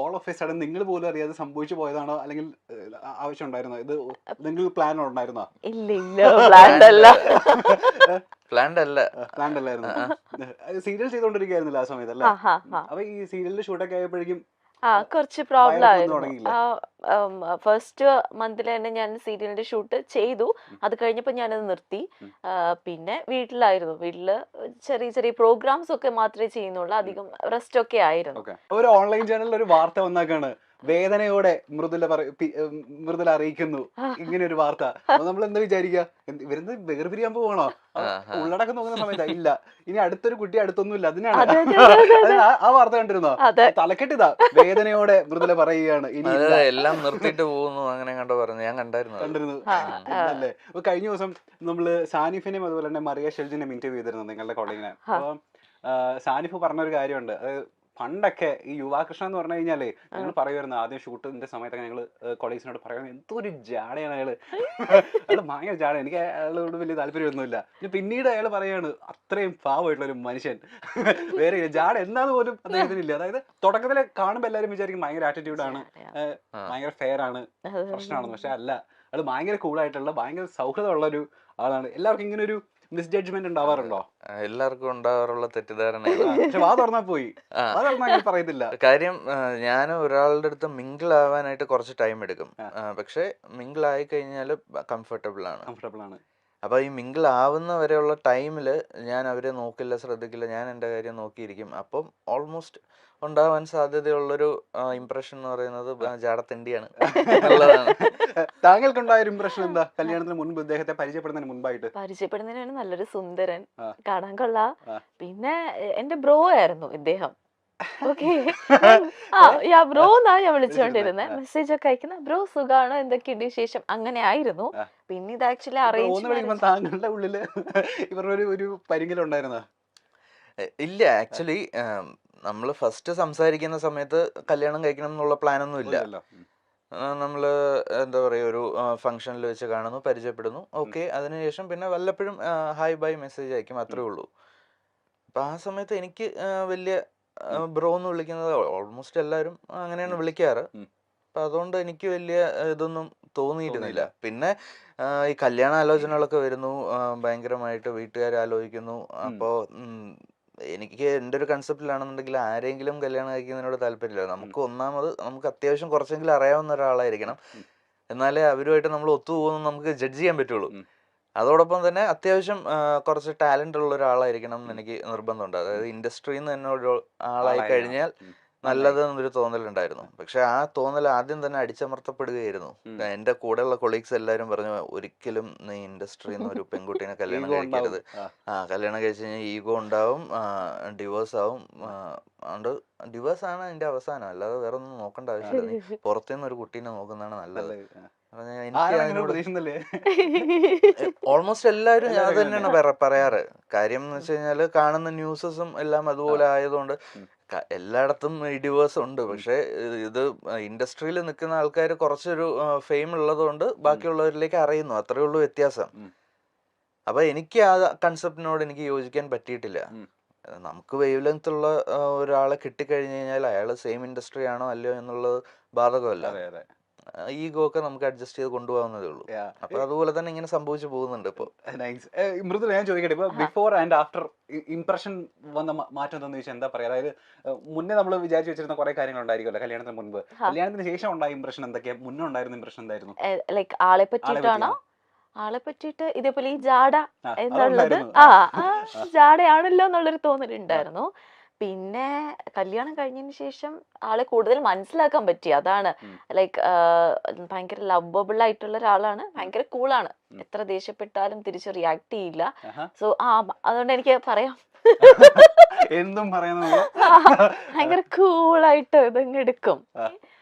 All of A sudden നിങ്ങൾ പോലും അറിയാതെ സംഭവിച്ചു പോയതാണോ, അല്ലെങ്കിൽ ആവശ്യം ഉണ്ടായിരുന്നോ? ഇത് നിങ്ങൾ പ്ലാൻ ഉണ്ടായിരുന്നോ? ഇല്ല ഇല്ല പ്ലാൻഡ് അല്ല. പ്ലാൻഡ് അല്ല. പ്ലാൻ അല്ലായിരുന്നു. സീരിയൽ ചെയ്തോണ്ടിരിക്കുകയായിരുന്നില്ല ആ സമയത്ത് അല്ലേ? അപ്പൊ ഈ സീരിയലിന്റെ ഷൂട്ടൊക്കെ ആയപ്പോഴേക്കും കുറച്ച് പ്രോബ്ലം വയറൊക്കെ ആയിരുന്നു. തുടങ്ങിയില്ലേ? ഫസ്റ്റ് മന്തിൽ തന്നെ ഞാൻ സീരിയലിന്റെ ഷൂട്ട് ചെയ്തു. അത് കഴിഞ്ഞപ്പോൾ ഞാനത് നിർത്തി. പിന്നെ വീട്ടിലായിരുന്നു. വീട്ടില് ചെറിയ ചെറിയ പ്രോഗ്രാംസ് ഒക്കെ മാത്രമേ ചെയ്യുന്നുള്ളൂ. അധികം റെസ്റ്റ് ഒക്കെ ആയിരുന്നു. ഒരു ഓൺലൈൻ ചാനലിൽ ഒരു വാർത്ത വന്നാക്കാണ്, വേദനയോടെ മൃദുല അറിയിക്കുന്നു ഇങ്ങനെ ഒരു വാർത്ത. നമ്മൾ എന്താ വിചാരിക്കുക, ഇവരെന്ത് വേർപിരിയാൻ പോവാണോ? ഉള്ളടക്കം നോക്കുന്ന സമയത്ത് ഇല്ല, ഇനി അടുത്തൊരു കുട്ടി അടുത്തൊന്നുമില്ല. അതിനാണ് ആ വാർത്ത കണ്ടിരുന്നോ? തലക്കെട്ടിതാ, വേദനയോടെ മൃദുല പറയുകയാണ് ഇനി എല്ലാം നിർത്തിയിട്ട് പോകുന്നു, അങ്ങനെ കണ്ടു പറഞ്ഞു. ഞാൻ കണ്ടിരുന്നു അല്ലേ? അപ്പൊ കഴിഞ്ഞ ദിവസം നമ്മള് സാനിഫിനെയും അതുപോലെ തന്നെ മറിയ ഷെൽജിനെയും ഇന്റർവ്യൂ ചെയ്തിരുന്നു നിങ്ങളുടെ കോളേജിനെ. അപ്പൊ സാനിഫ് പറഞ്ഞൊരു കാര്യമുണ്ട്. അതായത് പണ്ടൊക്കെ ഈ യുവാകൃഷ്ണ എന്ന് പറഞ്ഞു കഴിഞ്ഞാലേ ഞങ്ങൾ പറയുമായിരുന്നു, ആദ്യം ഷൂട്ടിന്റെ സമയത്തൊക്കെ ഞങ്ങള് കൊളീഗ്സിനോട് പറയുന്നത് എന്തോ ഒരു ജാടയാണ് അയാള്. ഭയങ്കര ജാട, എനിക്ക് അയാളോട് വലിയ താല്പര്യമൊന്നുമില്ല. പിന്നീട് അയാൾ പറയാണ് അത്രയും പാവമായിട്ടുള്ള ഒരു മനുഷ്യൻ, വേറെ ജാട എന്താന്ന് പോലും അദ്ദേഹത്തിനില്ല. അതായത് തുടക്കത്തില് കാണുമ്പോൾ എല്ലാവരും വിചാരിക്കും ഭയങ്കര ആറ്റിറ്റ്യൂഡാണ്, ഭയങ്കര ഫെയർ ആണ്, പ്രശ്നമാണെന്ന്. പക്ഷെ അല്ല, അയാൾ ഭയങ്കര കൂളായിട്ടുള്ള ഭയങ്കര സൗഹൃദമുള്ള ഒരു ആളാണ്. എല്ലാവർക്കും ഇങ്ങനെ ഒരു മിസ്ജഡ്ജ്മെന്റ് ഉണ്ടാവാറുണ്ടോ? എല്ലാവർക്കും ഉണ്ടാവാറുള്ള തെറ്റിദ്ധാരണ. വാ തുറന്നാ പോയി പറയത്തില്ല. കാര്യം ഞാൻ ഒരാളുടെ അടുത്ത് മിങ്കിൾ ആവാനായിട്ട് കുറച്ച് ടൈം എടുക്കും. പക്ഷെ മിങ്കിൾ ആയി കഴിഞ്ഞാൽ കംഫർട്ടബിൾ ആണ്. അപ്പൊ ഈ മിങ്കിൾ ആവുന്ന വരെയുള്ള ടൈമില് ഞാൻ അവരെ നോക്കില്ല, ശ്രദ്ധിക്കില്ല, ഞാൻ എൻ്റെ കാര്യം നോക്കിയിരിക്കും. അപ്പം ഓൾമോസ്റ്റ് ഉണ്ടാവാൻ സാധ്യതയുള്ളൊരു ഇംപ്രഷൻ എന്ന് പറയുന്നത് ജാടത്തിണ്ടിയാണ് എന്നുള്ളതാണ്. താങ്കൾക്കുണ്ടായ ഒരു ഇംപ്രഷൻ എന്താ കല്യാണത്തിന് മുൻപ്, ഇദ്ദേഹത്തെ പരിചയപ്പെടുന്നതിന് മുൻപായിട്ട്? പരിചയപ്പെടുന്നതിനാണ് നല്ലൊരു സുന്ദരൻ, കാണാൻ കൊള്ളാം. പിന്നെ എന്റെ ബ്രോ ആയിരുന്നു ഇദ്ദേഹം. ഓക്കെ, ബ്രോ എന്നാ ഞാൻ വിളിച്ചോണ്ടിരുന്നത്. മെസ്സേജ് ഒക്കെ അയക്കുന്ന ബ്രോ സുഖാണോ, എന്തൊക്കെയുണ്ട് വിശേഷം, അങ്ങനെ ആയിരുന്നു. പിന്നെ ഇത് ആക്ച്വലി അറേഞ്ച്. താങ്കളുടെ ഉള്ളില് ഇവരുടെ ഒരു പരിങ്ങലുണ്ടായിരുന്നോ? ഇല്ല, ആക്ച്വലി നമ്മൾ ഫസ്റ്റ് സംസാരിക്കുന്ന സമയത്ത് കല്യാണം കഴിക്കണം എന്നുള്ള പ്ലാനൊന്നും ഇല്ല. നമ്മള് എന്താ പറയുക, ഒരു ഫംഗ്ഷനിൽ വെച്ച് കാണുന്നു, പരിചയപ്പെടുന്നു, ഓക്കെ. അതിനുശേഷം പിന്നെ വല്ലപ്പോഴും ഹായ് ബൈ മെസ്സേജ് അയക്കും, അത്രേ ഉള്ളൂ. അപ്പൊ ആ സമയത്ത് എനിക്ക് വലിയ ബ്രോ എന്ന് വിളിക്കുന്നത് ഓൾമോസ്റ്റ് എല്ലാവരും അങ്ങനെയാണ് വിളിക്കാറ്. അപ്പൊ അതുകൊണ്ട് എനിക്ക് വലിയ ഇതൊന്നും തോന്നിയിരുന്നില്ല. പിന്നെ ഈ കല്യാണ ആലോചനകളൊക്കെ വരുന്നു, ഭയങ്കരമായിട്ട് വീട്ടുകാർ ആലോചിക്കുന്നു. അപ്പോ എനിക്ക് എൻ്റെ ഒരു കൺസെപ്റ്റിലാണെന്നുണ്ടെങ്കിൽ ആരെങ്കിലും കല്യാണം കഴിക്കുന്നതിനോട് താല്പര്യമില്ല. നമുക്ക് അത്യാവശ്യം കുറച്ചെങ്കിലും അറിയാവുന്ന ഒരാളായിരിക്കണം, എന്നാലേ അവരുമായിട്ട് നമ്മൾ ഒത്തുപോകുന്നു നമുക്ക് ജഡ്ജ് ചെയ്യാൻ പറ്റുള്ളൂ. അതോടൊപ്പം തന്നെ അത്യാവശ്യം കുറച്ച് ടാലന്റ് ഉള്ള ഒരാളായിരിക്കണം എന്ന് എനിക്ക് നിർബന്ധമുണ്ട്. അതായത് ഇൻഡസ്ട്രിയിൽ നിന്ന് തന്നെ ഒരു ആളായി കഴിഞ്ഞാൽ നല്ലത് എന്നൊരു തോന്നലുണ്ടായിരുന്നു. പക്ഷെ ആ തോന്നൽ ആദ്യം തന്നെ അടിച്ചമർത്തപ്പെടുകയായിരുന്നു. എൻ്റെ കൂടെയുള്ള കൊളീഗ്സ് എല്ലാവരും പറഞ്ഞു, ഒരിക്കലും നീ ഇൻഡസ്ട്രിയിൽ നിന്ന് ഒരു പെൺകുട്ടീനെ കല്യാണം കഴിക്കരുത്. കല്യാണം കഴിച്ച് കഴിഞ്ഞാൽ ഈഗോ ഉണ്ടാവും, ഡിവോഴ്സ് ആവും. അതുകൊണ്ട് ഡിവോഴ്സ് ആണ് അതിന്റെ അവസാനം, അല്ലാതെ വേറെ ഒന്നും നോക്കേണ്ട ആവശ്യമില്ല. നീ പുറത്തുനിന്ന് ഒരു കുട്ടീനെ നോക്കുന്നതാണ് നല്ലത്. ഓൾമോസ്റ്റ് എല്ലാവരും അത് തന്നെയാണ് പറയാറ്. കാര്യം എന്ന് വെച്ച് കഴിഞ്ഞാല് കാണുന്ന ന്യൂസസും എല്ലാം അതുപോലെ ആയതുകൊണ്ട് എല്ലായിടത്തും ഡിവോഴ്സ് ഉണ്ട്. പക്ഷെ ഇത് ഇൻഡസ്ട്രിയിൽ നിൽക്കുന്ന ആൾക്കാർ കുറച്ചൊരു ഫെയിം ഉള്ളത് കൊണ്ട് ബാക്കിയുള്ളവരിലേക്ക് അറിയുന്നു, അത്രേ ഉള്ളൂ വ്യത്യാസം. അപ്പൊ എനിക്ക് ആ കൺസെപ്റ്റിനോട് എനിക്ക് യോജിക്കാൻ പറ്റിയിട്ടില്ല. നമുക്ക് വേവ് ലെങ്ത് ഉള്ള ഒരാളെ കിട്ടിക്കഴിഞ്ഞു കഴിഞ്ഞാൽ അയാൾ സെയിം ഇൻഡസ്ട്രി ആണോ അല്ലയോ എന്നുള്ളത് ബാധകമല്ല. ഈഗോ ഒക്കെ നമുക്ക് അഡ്ജസ്റ്റ് ചെയ്ത് കൊണ്ടുപോകുന്നതേ ഉള്ളൂ. അപ്പൊ അതുപോലെ തന്നെ ഇങ്ങനെ സംഭവിച്ചു പോകുന്നുണ്ട് ഇപ്പൊ. മൃദുല, ഞാൻ ചോദിക്കട്ടെ, ഇപ്പൊ ബിഫോർ ആൻഡ് ആഫ്റ്റർ ഇംപ്രഷൻ വന്ന മാറ്റം എന്താണെന്ന് ചോദിച്ചാൽ എന്താ പറയാ? അതായത് മുന്നേ നമ്മൾ വിചാരിച്ചു വെച്ചിരുന്ന കുറെ കാര്യങ്ങൾ ഉണ്ടായിരിക്കുമല്ലോ കല്യാണത്തിന് മുൻപ്, കല്യാണത്തിന് ശേഷം ഉണ്ടായ ഇംപ്രഷൻ എന്തൊക്കെയാ? മുന്നേ ഉണ്ടായിരുന്ന ഇംപ്രഷൻ എന്തായിരുന്നു? ലൈക്ക് ആളെ പറ്റിയിട്ടാണോ? ആളെ പറ്റിയിട്ട് ഇതേപോലെ ഈ ജാട എന്നുള്ളത് ജാടയാണല്ലോ എന്നുള്ളൊരു തോന്നലുണ്ടായിരുന്നു. പിന്നെ കല്യാണം കഴിഞ്ഞതിന് ശേഷം ആളെ കൂടുതൽ മനസ്സിലാക്കാൻ പറ്റി. അതാണ് ലൈക്ക് ഭയങ്കര ലവബിൾ ആയിട്ടുള്ള ഒരാളാണ്, ഭയങ്കര കൂളാണ്, എത്ര ദേഷ്യപ്പെട്ടാലും തിരിച്ച് റിയാക്ട് ചെയ്യില്ല. സോ അതുകൊണ്ട് എനിക്ക് പറയാം, എന്തും ഭയങ്കര കൂളായിട്ട് ഇതങ്ങ് എടുക്കും.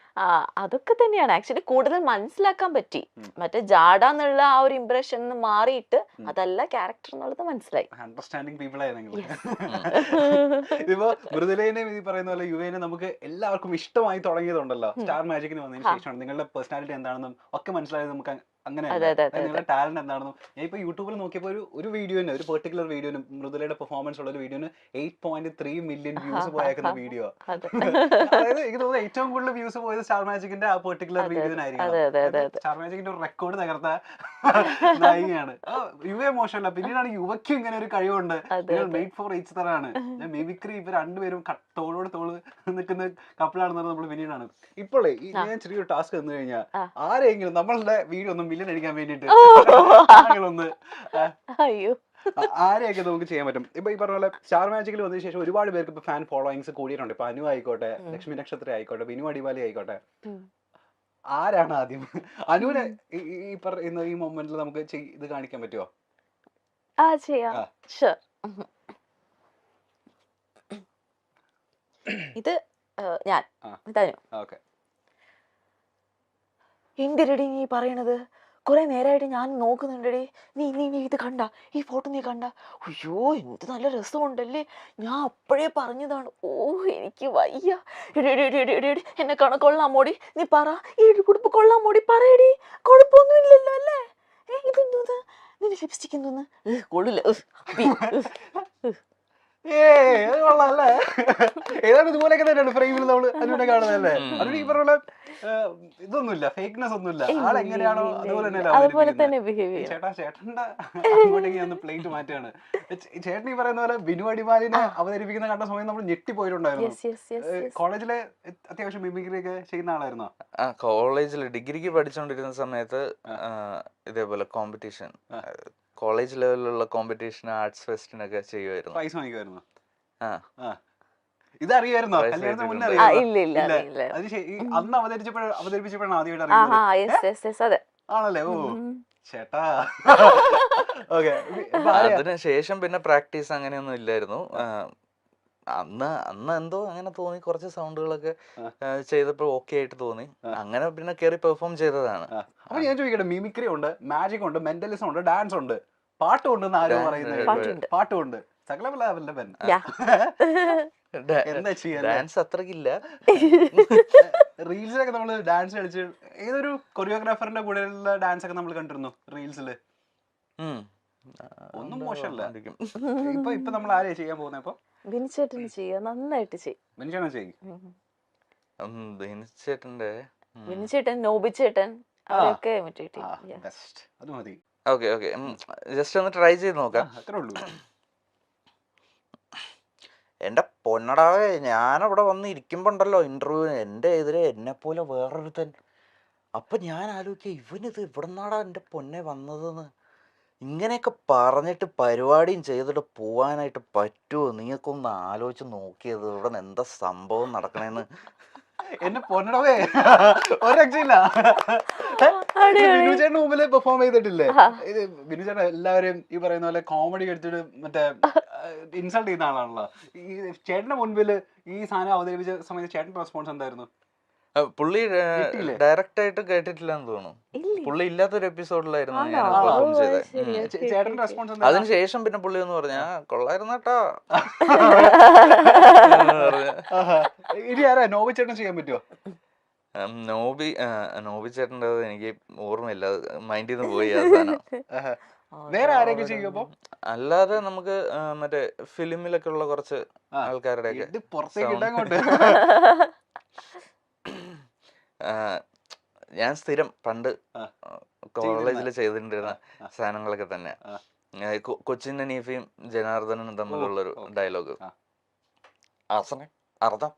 അതൊക്കെ തന്നെയാണ് ആക്ച്വലി കൂടുതൽ മനസ്സിലാക്കാൻ പറ്റി. മറ്റേ ജാഡ എന്നുള്ള ആ ഒരു ഇംപ്രഷൻ മാറിയിട്ട് അതല്ല ക്യാരക്ടർ എന്നുള്ളത് മനസ്സിലായി. അണ്ടർസ്റ്റാൻഡിങ് പീപ്പിൾ ആയിരുന്നു. ഇപ്പൊ മൃദുലേനെ ഈ പറയുന്ന പോലെ യുവേനെ നമുക്ക് എല്ലാവർക്കും ഇഷ്ടമായി തുടങ്ങിയതുണ്ടല്ലോ സ്റ്റാർ മാജിക്കിന് വന്നതിന് ശേഷമാണ്. നിങ്ങളുടെ പേഴ്സണാലിറ്റി എന്താണെന്നും ഒക്കെ മനസ്സിലായത് നമുക്ക് അങ്ങനെയല്ല. അതെ, അതെ, അതെ, നിങ്ങളുടെ ടാലന്റ് എന്താണെന്നും ഞാൻ ഇപ്പൊ യൂട്യൂബിൽ നോക്കിയപ്പോൾ ഒരു വീഡിയോന്, ഒരു പെർട്ടിക്കുലർ വീഡിയോന്, മൃദുലയുടെ പെർഫോമൻസ് ഉള്ള ഒരു വീഡിയോന് 8.3 മില്യൺ വ്യൂസ് പോയേക്കുന്ന വീഡിയോ. അതെ അതായത് എനിക്ക് തോന്നുന്നു ഏറ്റവും കൂടുതൽ വ്യൂസ് പോയത് സ്റ്റാർ മാജിക്കിന്റെ ആ പെർട്ടിക്കുലർ അതെ വീഡിയോനായിരിക്കണം. അതെ അതെ അതെ അതെ സ്റ്റാർ മാജിക്കിന്റെ ഒരു റെക്കോർഡ് തകർത്ത നായികയാണ്. യുവയെ മോശമല്ല, പിന്നീടാണ് യുവയ്ക്കും ഇങ്ങനെ ഒരു കഴിവുണ്ട്. അതെ അതെ മെയ്ഡ് ഫോർ ഈച്ച് തരാണ്. മിമിക്രി ഇവർ രണ്ടുപേരും തോളോട് തോള് നിൽക്കുന്ന കപ്പിളാണെന്ന് നമ്മൾ പിന്നീടാണ്. ഇപ്പോഴേ ഞാൻ ചെറിയൊരു ടാസ്ക് തന്നു കഴിഞ്ഞാൽ ആരെങ്കിലും നമ്മളുടെ വീഡിയോ ഒന്ന് മില്യൺ അടിക്കാൻ വേണ്ടിട്ട് ഒന്ന് അയ്യോ ആരെയൊക്കെ നമുക്ക് ചെയ്യാൻ പറ്റും. ഇപ്പൊ ഈ പറഞ്ഞ പോലെ സ്റ്റാർ മാജിക്കിൽ വന്നതിന് ശേഷം ഒരുപാട് പേർക്ക് ഇപ്പൊ ഫാൻ ഫോളോയിങ്സ് കൂടിയിട്ടുണ്ട്. ഇപ്പൊ അനു ആയിക്കോട്ടെ, ലക്ഷ്മി നക്ഷത്ര ആയിക്കോട്ടെ, ബിനു അടിവാലി ആയിക്കോട്ടെ. ആരാണ് ആദ്യം അനുവിനെ ഈ പറയുന്ന ഈ മൊമെന്റിൽ നമുക്ക് ഇത് കാണിക്കാൻ പറ്റുമോ? ചെയ്യാം. ഷുവർ. ഇത് ഞാൻ തനു. ഓക്കെ. എന്തിരടി നീ പറയണത്? കുറെ നേരമായിട്ട് ഞാൻ നോക്കുന്നുണ്ടടി. നീ നീ നീ ഇത് കണ്ട, ഈ ഫോട്ടോ നീ കണ്ട? അയ്യോ എന്ത് നല്ല രസമുണ്ടല്ലേ, ഞാൻ അപ്പോഴേ പറഞ്ഞതാണ്. ഓ എനിക്ക് വയ്യ. എന്നെ കൊള്ളാമോടി, നീ പറ. ഈ ഉടുപ്പ് കൊള്ളാമോടി, പറയടി. കുഴപ്പമൊന്നും ഇല്ലല്ലോ അല്ലേ? ഇതെന്തോന്ന്, നിന്റെ ലിപ്സ്റ്റിക് എന്തോന്ന്? കൊള്ളില്ല. അത് കൊള്ളാല്ലേ? ഏതാണ്ട് ഇതുപോലെയൊക്കെ തന്നെയാണ് ഫ്രെയിമിൽ നമ്മൾ അനുവിനെ കാണുന്നതല്ലേ? അതിന് ഈ പറഞ്ഞ ഇതൊന്നുമില്ല, ഫേക്ക്നെസ് ഒന്നുമില്ല. ആളെങ്ങനെയാണോ അതുപോലെ തന്നെ ബിഹേവ് ചെയ്യും. ചേട്ടന്റെ അങ്ങോട്ടേക്ക് ഞാൻ പ്ലേറ്റ് മാറ്റുകയാണ്. ചേട്ടൻ ഈ പറയുന്ന പോലെ ബിനു അടിമാലിനെ അവതരിപ്പിക്കുന്ന കണ്ട സമയം നമ്മൾ ഞെട്ടിപ്പോയിട്ടുണ്ടായിരുന്നു. കോളേജിലെ അത്യാവശ്യം മിമിക്രി ഒക്കെ ചെയ്യുന്ന ആളായിരുന്നോ? കോളേജിൽ ഡിഗ്രിക്ക് പഠിച്ചുകൊണ്ടിരുന്ന സമയത്ത് ഇതേപോലെ കോമ്പറ്റീഷൻ, കോളേജ് ലെവലിലുള്ള കോമ്പറ്റീഷൻ, ആർട്സ് ഫെസ്റ്റിനൊക്കെ ചെയ്യുമായിരുന്നു. പ്രൈസ് വാങ്ങിക്കുമായിരുന്നു. ഇതറിയായിരുന്നോ? കല്യാണത്തിന് മുന്നേ അന്ന് അവതരിപ്പിച്ചപ്പോഴാണ് ആദ്യമായിട്ട് ആണല്ലേ? ഓ ചേട്ടാ. ഓക്കെ. അതിനുശേഷം പിന്നെ പ്രാക്ടീസ് അങ്ങനെയൊന്നും ഇല്ലായിരുന്നു. അന്ന് എന്തോ അങ്ങനെ തോന്നി, കുറച്ച് സൗണ്ടുകളൊക്കെ ചെയ്തപ്പോൾ ഓക്കെ ആയിട്ട് തോന്നി. അങ്ങനെ പിന്നെ കയറി പെർഫോം ചെയ്തതാണ്. അപ്പൊ ഞാൻ ചോദിക്കട്ടെ, മിമിക്രി ഉണ്ട്, മാജിക് ഉണ്ട്, മെന്റലിസം ഉണ്ട്, ഡാൻസ് ഉണ്ട്, പാട്ടുണ്ടെന്ന് ആരോ പറയുന്നത്? പാട്ടുണ്ട്. സകലവല്ലഭൻ. എന്താ ചെയ്യാ? ഡാൻസ് അത്രക്കില്ല. റീൽസിലൊക്കെ നമ്മള് ഡാൻസ് കളിച്ച് ഏതൊരു കൊറിയോഗ്രാഫറിന്റെ കൂടെയുള്ള ഡാൻസ് ഒക്കെ നമ്മൾ കണ്ടിരുന്നു റീൽസില്. ഒന്നും മോശമല്ല. ഇപ്പൊ നമ്മൾ ആരെയാ ചെയ്യാൻ പോകുന്നത്? ഇപ്പൊ ബിനിച്ചേട്ടന് ചെയ്യാ, നന്നായിട്ട് ചെയ്യും. ബിനിച്ചേട്ടൻ, നോബിച്ചേട്ടൻ അവരൊക്കെ അത് മതി. ഓക്കെ ഓക്കെ, ജസ്റ്റ് ഒന്ന് ട്രൈ ചെയ്ത് നോക്കാം. അത്രേ ഉള്ളൂ. എന്റെ പൊന്നടാവേ, ഞാനവിടെ വന്ന് ഇരിക്കുമ്പോണ്ടല്ലോ ഇന്റർവ്യൂവിന്, എൻ്റെ എതിരെ എന്നെ പോലെ വേറൊരുത്തൻ. അപ്പൊ ഞാൻ ആലോചിക്കുക, ഇവനിത് ഇവിടെ നിന്നാടാ എൻ്റെ പൊന്നെ വന്നതെന്ന്. ഇങ്ങനെയൊക്കെ പറഞ്ഞിട്ട് പരിപാടിയും ചെയ്തിട്ട് പോവാനായിട്ട് പറ്റുമോ? നീക്കൊന്ന് ആലോചിച്ച് നോക്കിയത് ഇവിടെ നിന്ന് എന്താ സംഭവം നടക്കണേന്ന്. എന്നെ പൊന്നടവേ, ഒരു രക്ഷയില്ല. ബിനുചേട്ടന് മുമ്പില് പെർഫോം ചെയ്തിട്ടില്ലേ? ബിനുചേട്ടൻ എല്ലാവരെയും ഈ പറയുന്ന പോലെ കോമഡി എടുത്തിട്ട് മറ്റേ ഇൻസൾട്ട് ചെയ്യുന്ന ആളാണല്ലോ. ഈ ചേട്ടന്റെ മുൻപില് ഈ സാധനം അവതരിപ്പിച്ച സമയത്ത് ചേട്ടന്റെ റെസ്പോൺസ് എന്തായിരുന്നു? പുള്ളി ഡയറക്റ്റ് ആയിട്ട് കേട്ടിട്ടില്ലെന്ന് തോന്നുന്നു. പുള്ളി ഇല്ലാത്തൊരു എപ്പിസോഡിലായിരുന്നു ഞാൻ പെർഫോം ചെയ്തത്. ചേട്ടന്റെ റെസ്പോൺസ് അതിനുശേഷം പിന്നെ പുള്ളി ഒന്ന് പറഞ്ഞ കൊള്ളായിരുന്നു കേട്ടോ. ഇനി ആരാ നോബി ചേട്ടൻ ചെയ്യാൻ പറ്റുമോ? നോബി ചേട്ടൻ്റെ എനിക്ക് ഓർമ്മയില്ല, മൈൻഡിൽ നിന്ന് പോയി ആ സാധനം. വേറെ ആരെങ്കിലും ചെയ്യുമ്പോ? അല്ലാതെ നമുക്ക് മറ്റേ ഫിലിമിലൊക്കെ ഉള്ള കുറച്ച് ആൾക്കാരുടെ ഞാൻ സ്ഥിരം പണ്ട് കോളേജിൽ ചെയ്തിട്ടുണ്ടിരുന്ന സാധനങ്ങളൊക്കെ തന്നെ. കൊച്ചിൻ ഹനീഫയും ജനാർദ്ദനും തമ്മിലുള്ളൊരു ഡയലോഗ്, ആസനെ അർദ്ധം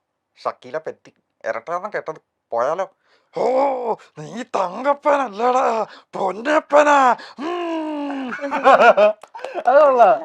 ഷക്കീല പെറ്റി ഇരട്ടാന്ന് കേട്ടത് പോയാലോ? ഓ നീ തങ്കപ്പനല്ലടാ പൊന്നപ്പനാ. അതുകൊള്ളാം.